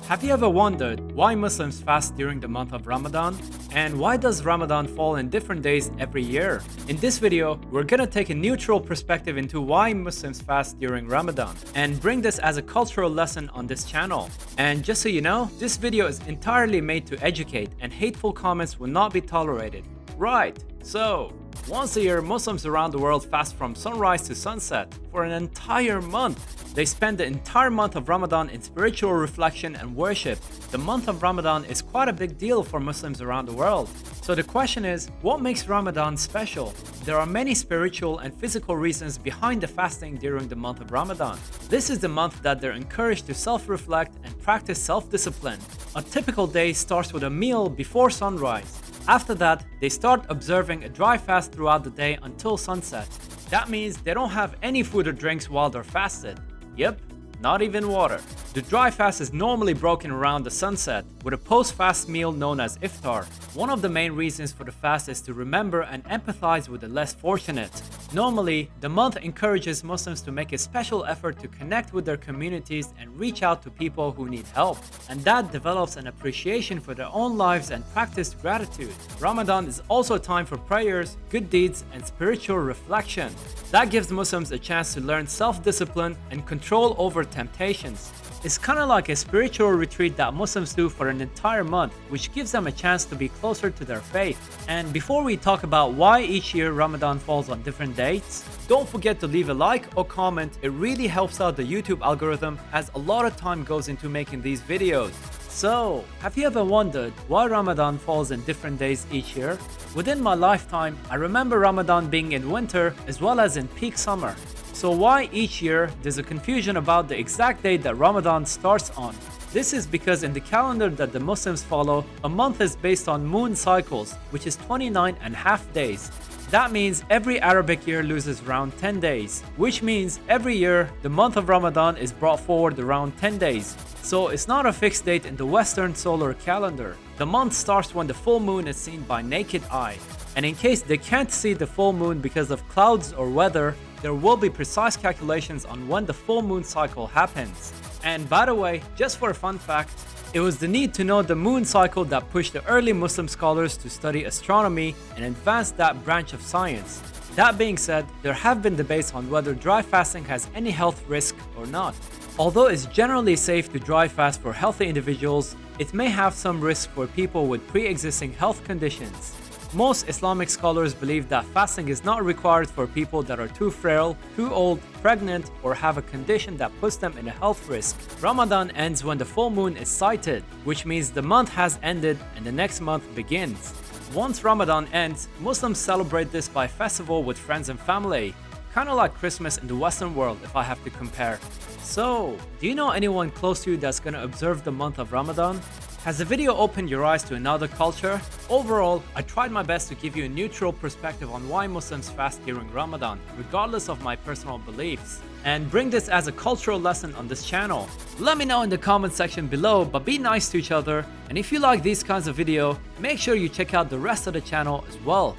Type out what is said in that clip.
Have you ever wondered why Muslims fast during the month of Ramadan? And why does Ramadan fall in different days every year? In this video, we're gonna take a neutral perspective into why Muslims fast during Ramadan and bring this as a cultural lesson on this channel. And just so you know, this video is entirely made to educate and hateful comments will not be tolerated. Right, so once a year, Muslims around the world fast from sunrise to sunset for an entire month. They spend the entire month of Ramadan in spiritual reflection and worship. The month of Ramadan is quite a big deal for Muslims around the world. So the question is, what makes Ramadan special? There are many spiritual and physical reasons behind the fasting during the month of Ramadan. This is the month that they're encouraged to self-reflect and practice self-discipline. A typical day starts with a meal before sunrise. After that, they start observing a dry fast throughout the day until sunset. That means they don't have any food or drinks while they're fasted. Yep, not even water. The dry fast is normally broken around the sunset with a post-fast meal known as iftar. One of the main reasons for the fast is to remember and empathize with the less fortunate. Normally, the month encourages Muslims to make a special effort to connect with their communities and reach out to people who need help. And that develops an appreciation for their own lives and practice gratitude. Ramadan is also a time for prayers, good deeds, and spiritual reflection. That gives Muslims a chance to learn self-discipline and control over temptations. It's kind of like a spiritual retreat that Muslims do for an entire month, which gives them a chance to be closer to their faith. And before we talk about why each year Ramadan falls on different dates, don't forget to leave a like or comment. It really helps out the YouTube algorithm as a lot of time goes into making these videos. So, have you ever wondered why Ramadan falls in different days each year? Within my lifetime, I remember Ramadan being in winter as well as in peak summer. So why each year there's a confusion about the exact date that Ramadan starts on? This is because in the calendar that the Muslims follow, a month is based on moon cycles, which is 29.5 days. That means every Arabic year loses around 10 days, which means every year the month of Ramadan is brought forward around 10 days. So it's not a fixed date in the Western solar calendar. The month starts when the full moon is seen by naked eye. And in case they can't see the full moon because of clouds or weather, there will be precise calculations on when the full moon cycle happens. And by the way, just for a fun fact, it was the need to know the moon cycle that pushed the early Muslim scholars to study astronomy and advance that branch of science. That being said, there have been debates on whether dry fasting has any health risk or not. Although it's generally safe to dry fast for healthy individuals, it may have some risk for people with pre-existing health conditions. Most Islamic scholars believe that fasting is not required for people that are too frail, too old, pregnant, or have a condition that puts them in a health risk. Ramadan ends when the full moon is sighted, which means the month has ended and the next month begins. Once Ramadan ends, Muslims celebrate this by festival with friends and family. Kind of like Christmas in the Western world if I have to compare. So, do you know anyone close to you that's gonna observe the month of Ramadan? Has the video opened your eyes to another culture? Overall, I tried my best to give you a neutral perspective on why Muslims fast during Ramadan, regardless of my personal beliefs, and bring this as a cultural lesson on this channel. Let me know in the comment section below, but be nice to each other, and if you like these kinds of video, make sure you check out the rest of the channel as well.